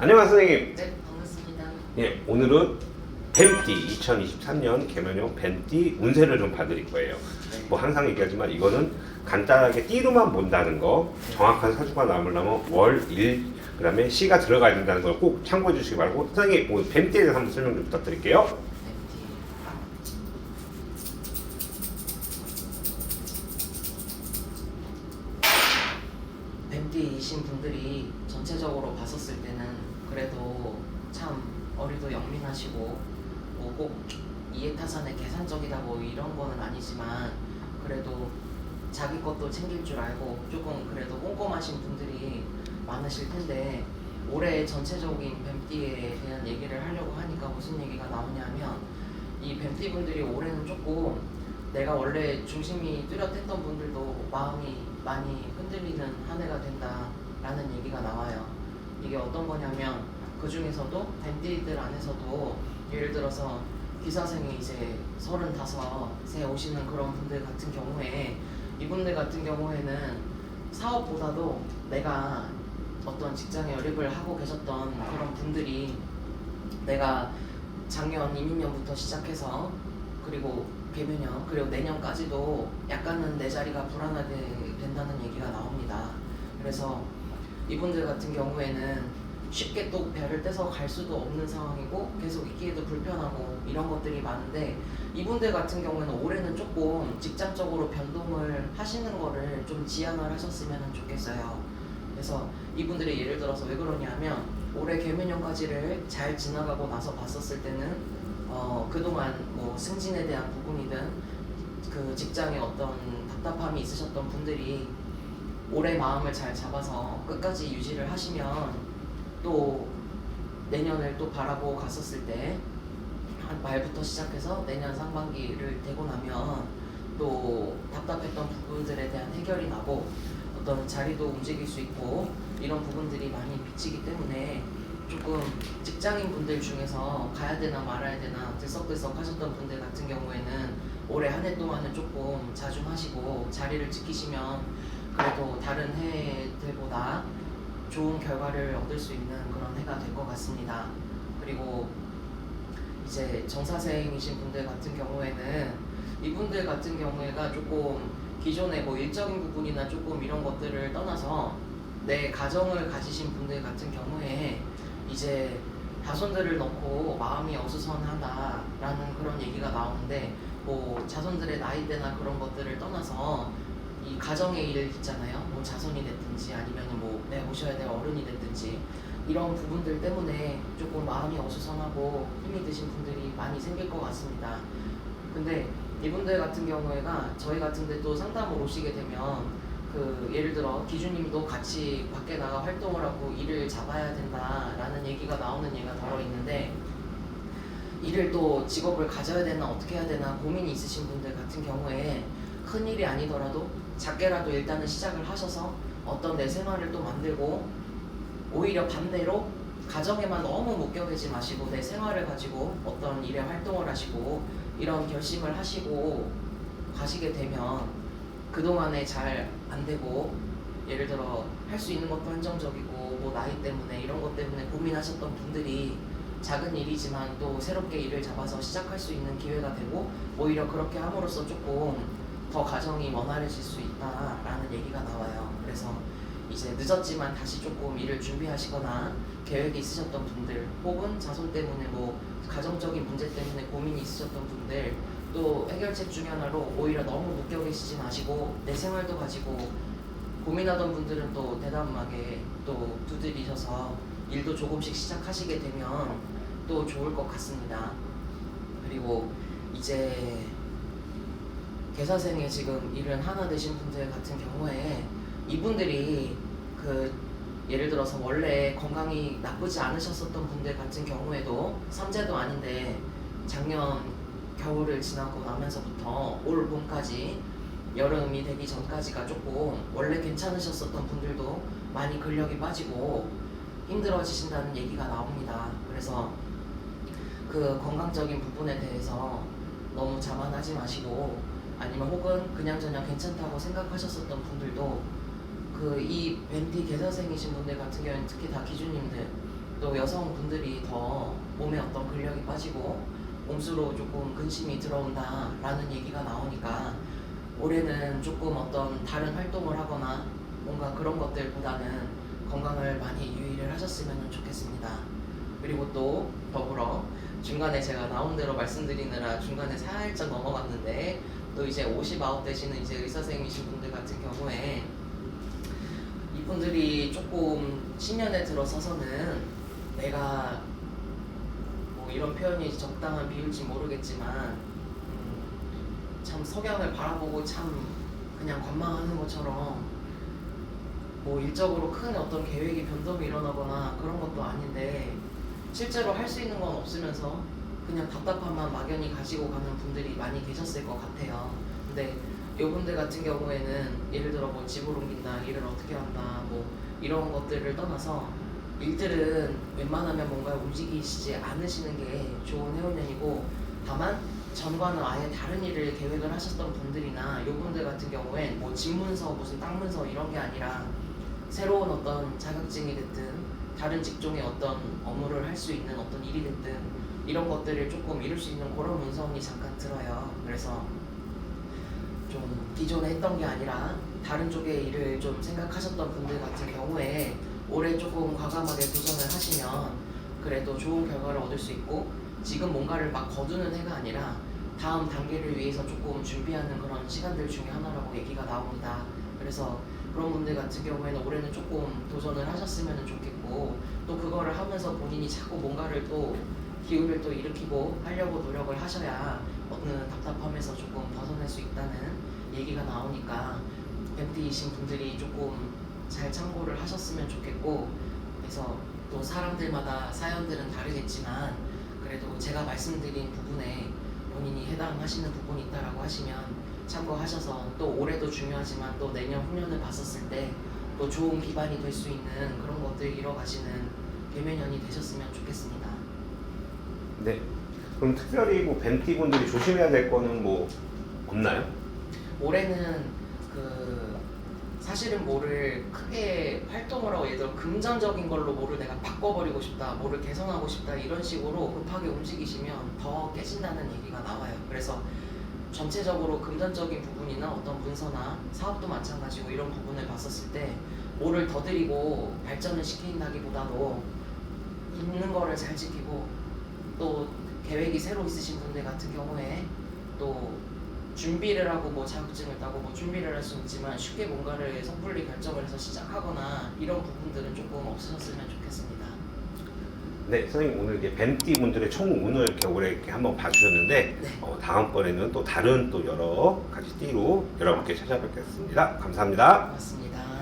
안녕하세요 선생님. 네, 반갑습니다. 예, 오늘은 뱀띠 2023년 개면용 뱀띠 운세를 좀 봐드릴 거예요. 네. 뭐 항상 얘기하지만 이거는 간단하게 띠로만 본다는 거, 정확한 사주가 나오려면 월, 일, 그 다음에 시가 들어가야 된다는 걸 꼭 참고해 주시기 바라고, 선생님 오늘 뱀띠에 대해서 한번 설명 좀 부탁드릴게요. 뱀띠이신 분들이 전체적으로 봤었을 때는 그래도 참 어리도 영민하시고 뭐 꼭 이해타산에 계산적이다 뭐 이런 거는 아니지만 그래도 자기 것도 챙길 줄 알고 조금 그래도 꼼꼼하신 분들이 많으실 텐데, 올해 전체적인 뱀띠에 대한 얘기를 하려고 하니까 무슨 얘기가 나오냐면, 이 뱀띠 분들이 올해는 조금 내가 원래 중심이 뚜렷했던 분들도 마음이 많이 흔들리는 한 해가 된다라는 얘기가 나와요. 이게 어떤 거냐면, 그 중에서도 뱀띠들 안에서도 예를 들어서 기사생이 이제 35세 오시는 그런 분들 같은 경우에, 이분들 같은 경우에는 사업보다도 내가 어떤 직장에 열입을 하고 계셨던 그런 분들이 내가 작년 이민년부터 시작해서 그리고 개면년 그리고 내년까지도 약간은 내 자리가 불안하게 된다는 얘기가 나옵니다. 그래서 이분들 같은 경우에는 쉽게 또 배를 떼서 갈 수도 없는 상황이고 계속 있기에도 불편하고 이런 것들이 많은데, 이분들 같은 경우에는 올해는 조금 직장적으로 변동을 하시는 거를 좀 지양을 하셨으면 좋겠어요. 그래서 이분들이 예를 들어서 왜 그러냐면, 올해 개면년까지를 잘 지나가고 나서 봤었을 때는 그동안 뭐 승진에 대한 부분이든 그 직장에 어떤 답답함이 있으셨던 분들이 올해 마음을 잘 잡아서 끝까지 유지를 하시면, 또 내년을 또 바라보고 갔었을 때 한 말부터 시작해서 내년 상반기를 되고 나면 또 답답했던 부분들에 대한 해결이 나고 어떤 자리도 움직일 수 있고 이런 부분들이 많이 비치기 때문에, 조금 직장인 분들 중에서 가야 되나 말아야 되나 들썩들썩 하셨던 분들 같은 경우에는 올해 한 해 동안은 조금 자중하시고 자리를 지키시면 그래도 다른 해들보다 좋은 결과를 얻을 수 있는 그런 해가 될 것 같습니다. 그리고 이제 정사생이신 분들 같은 경우에는 이분들 같은 경우에가 조금 기존의 뭐 일적인 부분이나 조금 이런 것들을 떠나서 내 가정을 가지신 분들 같은 경우에 이제 자손들을 넣고 마음이 어수선하다라는 그런 얘기가 나오는데, 뭐 자손들의 나이대나 그런 것들을 떠나서 이 가정의 일 있잖아요. 뭐 자손이 됐든지 아니면 뭐 모셔야 될 어른이 됐든지 이런 부분들 때문에 조금 마음이 어수선하고 힘이 드신 분들이 많이 생길 것 같습니다. 근데 이분들 같은 경우에가 저희 같은 데 또 상담을 오시게 되면 그 예를 들어 기주님도 같이 밖에 나가 활동을 하고 일을 잡아야 된다라는 얘기가 나오는 예가 들어 있는데, 일을 또 직업을 가져야 되나 어떻게 해야 되나 고민이 있으신 분들 같은 경우에 큰 일이 아니더라도 작게라도 일단은 시작을 하셔서 어떤 내 생활을 또 만들고, 오히려 반대로 가정에만 너무 묶여 계지 마시고 내 생활을 가지고 어떤 일에 활동을 하시고 이런 결심을 하시고 가시게 되면, 그동안에 잘 안 되고 예를 들어 할 수 있는 것도 한정적이고 뭐 나이 때문에 이런 것 때문에 고민하셨던 분들이 작은 일이지만 또 새롭게 일을 잡아서 시작할 수 있는 기회가 되고, 오히려 그렇게 함으로써 조금 더 가정이 원활해질 수 있다라는 얘기가 나와요. 그래서 이제 늦었지만 다시 조금 일을 준비하시거나 계획이 있으셨던 분들, 혹은 자손 때문에 뭐 가정적인 문제 때문에 고민이 있으셨던 분들, 또 해결책 중에 하나로 오히려 너무 묶여 계시지 마시고 내 생활도 가지고 고민하던 분들은 또 대담하게 또 두드리셔서 일도 조금씩 시작하시게 되면 또 좋을 것 같습니다. 그리고 이제 개사생에 지금 일은 하나 되신 분들 같은 경우에 이분들이 그 예를 들어서 원래 건강이 나쁘지 않으셨었던 분들 같은 경우에도 삼재도 아닌데 작년 겨울을 지나고 나면서부터 올 봄까지 여름이 되기 전까지가 조금 원래 괜찮으셨었던 분들도 많이 근력이 빠지고 힘들어지신다는 얘기가 나옵니다. 그래서 그 건강적인 부분에 대해서 너무 자만하지 마시고, 아니면 혹은 그냥저냥 괜찮다고 생각하셨었던 분들도 그 이 뱀띠 개사생이신 분들 같은 경우는 특히 다 기주님들 또 여성분들이 더 몸에 어떤 근력이 빠지고 몸수로 조금 근심이 들어온다라는 얘기가 나오니까 올해는 조금 어떤 다른 활동을 하거나 뭔가 그런 것들보다는 건강을 많이 유의를 하셨으면 좋겠습니다. 그리고 또 더불어 중간에 제가 나온 대로 말씀드리느라 중간에 살짝 넘어갔는데 또 이제 59 되시는 이제 의사 선생님이신 분들 같은 경우에 이분들이 조금 신년에 들어서서는 내가 뭐 이런 표현이 적당한 비율지 모르겠지만 참 석양을 바라보고 참 그냥 관망하는 것처럼 뭐 일적으로 큰 어떤 계획이 변동이 일어나거나 그런 것도 아닌데 실제로 할 수 있는 건 없으면서 그냥 답답함만 막연히 가지고 가는 분들이 많이 계셨을 것 같아요. 근데 요분들 같은 경우에는 예를 들어 뭐 집을 옮긴다, 일을 어떻게 한다, 뭐 이런 것들을 떠나서 일들은 웬만하면 뭔가 움직이시지 않으시는 게 좋은 해운년이고, 다만 전과는 아예 다른 일을 계획을 하셨던 분들이나 요분들 같은 경우엔 뭐 집문서 무슨 땅문서 이런 게 아니라 새로운 어떤 자격증이 됐든 다른 직종의 어떤 업무를 할 수 있는 어떤 일이 됐든 이런 것들을 조금 이룰 수 있는 그런 문서운이 잠깐 들어요. 그래서 좀 기존에 했던 게 아니라 다른 쪽의 일을 좀 생각하셨던 분들 같은 경우에 올해 조금 과감하게 도전을 하시면 그래도 좋은 결과를 얻을 수 있고, 지금 뭔가를 막 거두는 해가 아니라 다음 단계를 위해서 조금 준비하는 그런 시간들 중에 하나라고 얘기가 나옵니다. 그래서 그런 분들 같은 경우에는 올해는 조금 도전을 하셨으면 좋겠고, 또 그거를 하면서 본인이 자꾸 뭔가를 또 기운을 또 일으키고 하려고 노력을 하셔야 어느 답답함에서 조금 벗어날 수 있다는 얘기가 나오니까 뱀띠이신 분들이 조금 잘 참고를 하셨으면 좋겠고, 그래서 또 사람들마다 사연들은 다르겠지만 그래도 제가 말씀드린 부분에 본인이 해당하시는 부분이 있다라고 하시면 참고하셔서 또 올해도 중요하지만 또 내년 후년을 봤었을 때 또 좋은 기반이 될 수 있는 그런 것들 이뤄가시는 개면년이 되셨으면 좋겠습니다. 네. 그럼 특별히 뭐 뱀띠 분들이 조심해야 될 거는 뭐 없나요? 올해는 사실은 뭐를 크게 활동을 하고 예를 들어 금전적인 걸로 뭐를 내가 바꿔버리고 싶다, 뭐를 개선하고 싶다 이런 식으로 급하게 움직이시면 더 깨진다는 얘기가 나와요. 그래서 전체적으로 금전적인 부분이나 어떤 문서나 사업도 마찬가지고 이런 부분을 봤었을 때 뭐를 더 들이고 발전을 시킨다기보다도 있는 거를 잘 지키고, 또 계획이 새로 있으신 분들 같은 경우에 또 준비를 하고 뭐 자격증을 따고 뭐 준비를 할 수 있지만 쉽게 뭔가를 섣불리 결정을 해서 시작하거나 이런 부분들은 조금 없으셨으면 좋겠습니다. 네, 선생님 오늘 이렇게 뱀띠 분들의 총 운을 이렇게 올해 이렇게 한번 봐주셨는데 네. 다음번에는 또 다른 또 여러 가지 띠로 여러분께 찾아뵙겠습니다. 감사합니다. 고맙습니다.